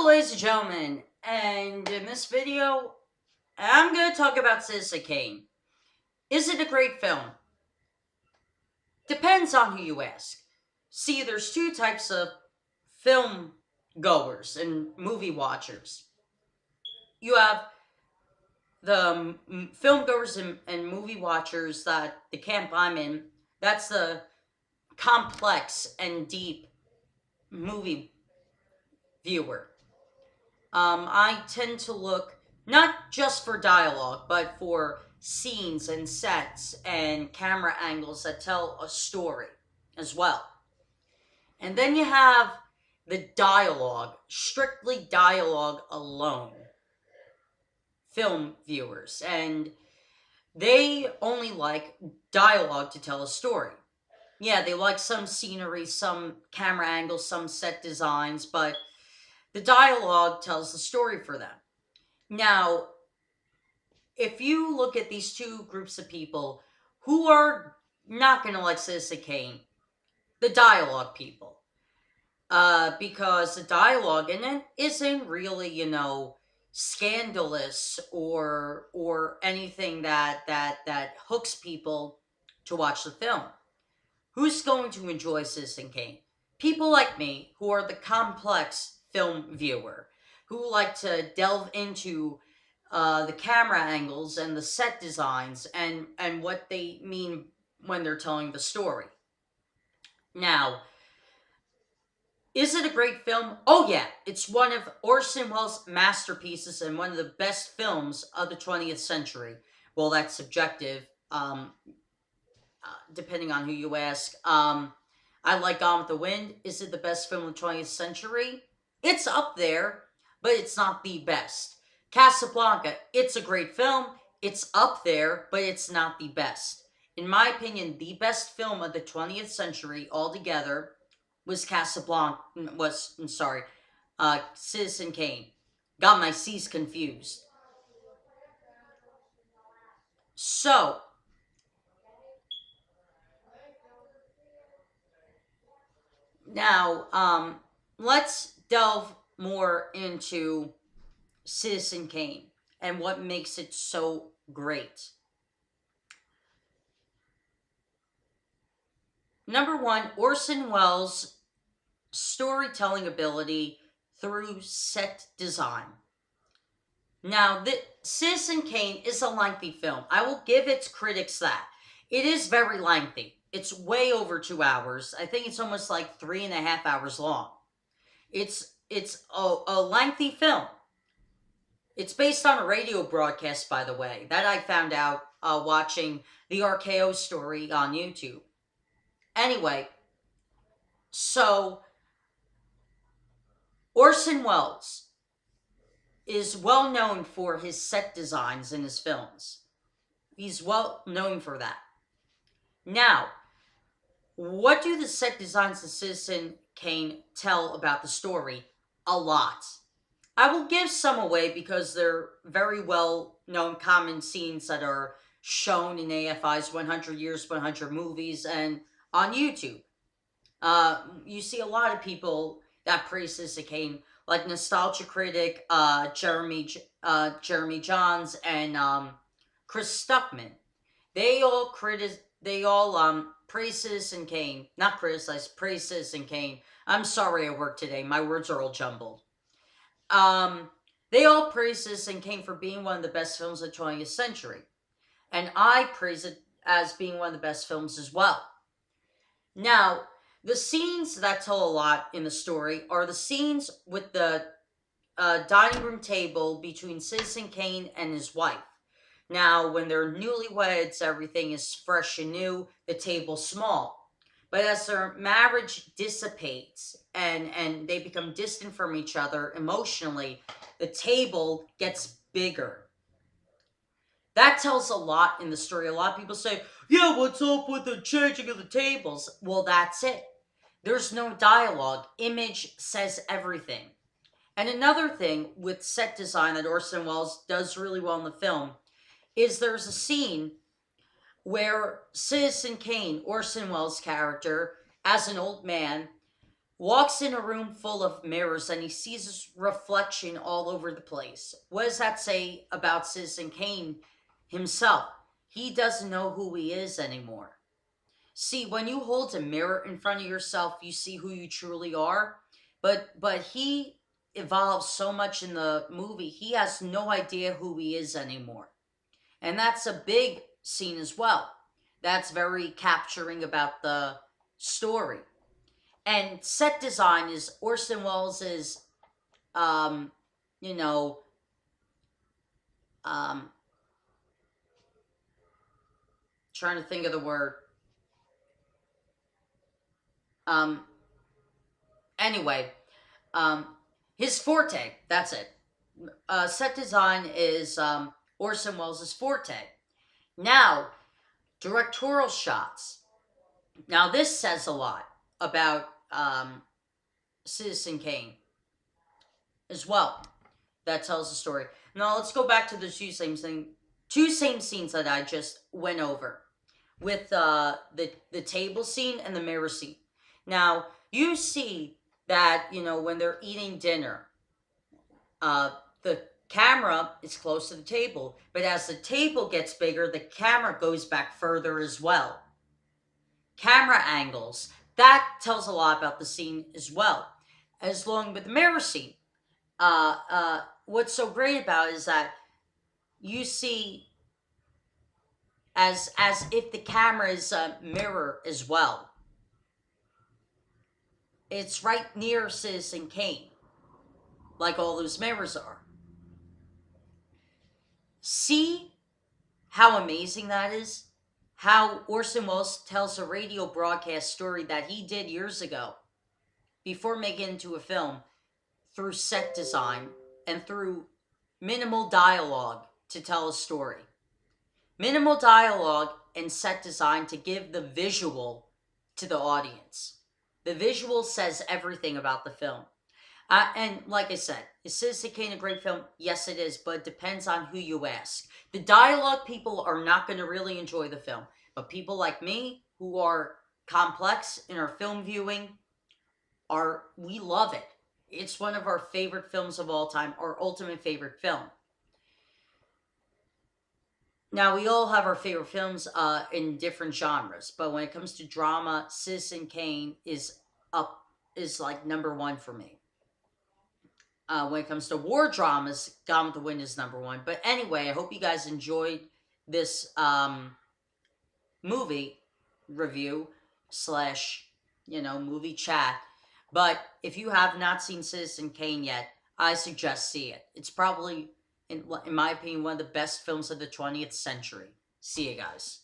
Hello, ladies and gentlemen, and in this video, I'm going to talk about Citizen Kane. Is it a great film? Depends on who you ask. See, there's two types of film goers and movie watchers. You have the film goers and movie watchers that the camp I'm in, that's the complex and deep movie viewer. I tend to look not just for dialogue, but for scenes and sets and camera angles that tell a story as well. And then you have the dialogue, strictly dialogue alone, film viewers. And they only like dialogue to tell a story. Yeah, they like some scenery, some camera angles, some set designs, but the dialogue tells the story for them. Now, if you look at these two groups of people who are not going to like Citizen Kane, the dialogue people, because the dialogue in it isn't really, scandalous or anything that hooks people to watch the film. Who's going to enjoy Citizen Kane? People like me who are the complex film viewer, who like to delve into the camera angles and the set designs and what they mean when they're telling the story. Now, is it a great film? Oh yeah, it's one of Orson Welles' masterpieces and one of the best films of the 20th century. Well, that's subjective, depending on who you ask. I like Gone with the Wind. Is it the best film of the 20th century? It's up there, but it's not the best. Casablanca, it's a great film. It's up there, but it's not the best. In my opinion, the best film of the 20th century altogether was Citizen Kane. Got my C's confused. So, now, let's delve more into Citizen Kane and what makes it so great. Number one, Orson Welles' storytelling ability through set design. Now, the Citizen Kane is a lengthy film. I will give its critics that. It is very lengthy. It's way over 2 hours. I think it's almost like 3.5 hours long. It's a lengthy film. It's based on a radio broadcast, by the way, that I found out watching the RKO story on YouTube. Anyway, so Orson Welles is well known for his set designs in his films. He's well known for that. Now, what do the set designs of Citizen Kane tell about the story? A lot. I will give some away because they're very well known common scenes that are shown in AFI's 100 Years, 100 Movies and on YouTube. You see a lot of people that praise Citizen Kane, like Nostalgia Critic, Jeremy Johns, and Chris Stuckman. They all praise Citizen Kane. Not criticize, praise Citizen Kane. I'm sorry I work today. My words are all jumbled. They all praise Citizen Kane for being one of the best films of the 20th century. And I praise it as being one of the best films as well. Now, the scenes that tell a lot in the story are the scenes with the dining room table between Citizen Kane and his wife. Now, when they're newlyweds, everything is fresh and new, the table's small. But as their marriage dissipates and they become distant from each other emotionally, the table gets bigger. That tells a lot in the story. A lot of people say, yeah, what's up with the changing of the tables? Well, that's it. There's no dialogue. Image says everything. And another thing with set design that Orson Welles does really well in the film is there's a scene where Citizen Kane, Orson Welles' character, as an old man, walks in a room full of mirrors and he sees his reflection all over the place. What does that say about Citizen Kane himself? He doesn't know who he is anymore. See, when you hold a mirror in front of yourself, you see who you truly are. But he evolves so much in the movie, he has no idea who he is anymore. And that's a big scene as well. That's very capturing about the story. And set design is Orson Welles' um, you know, um, trying to think of the word. Um, anyway, um, his forte. That's it. Set design is Orson Welles' forte. Now, directorial shots. Now, this says a lot about Citizen Kane as well. That tells the story. Now, let's go back to the two same scenes that I just went over with the table scene and the mirror scene. Now, you see that, when they're eating dinner, the camera is close to the table, but as the table gets bigger, the camera goes back further as well. Camera angles, that tells a lot about the scene as well. As long with the mirror scene, what's so great about it is that you see as if the camera is a mirror as well. It's right near Citizen Kane, like all those mirrors are. See how amazing that is? How Orson Welles tells a radio broadcast story that he did years ago before making it into a film through set design and through minimal dialogue to tell a story. Minimal dialogue and set design to give the visual to the audience. The visual says everything about the film. And like I said, is Citizen Kane a great film? Yes, it is, but it depends on who you ask. The dialogue people are not going to really enjoy the film, but people like me who are complex in our film viewing, we love it. It's one of our favorite films of all time, our ultimate favorite film. Now, we all have our favorite films in different genres, but when it comes to drama, Citizen Kane is like number one for me. When it comes to war dramas, Gone with the Wind is number one. But anyway, I hope you guys enjoyed this movie review slash, movie chat. But if you have not seen Citizen Kane yet, I suggest see it. It's probably, in my opinion, one of the best films of the 20th century. See you guys.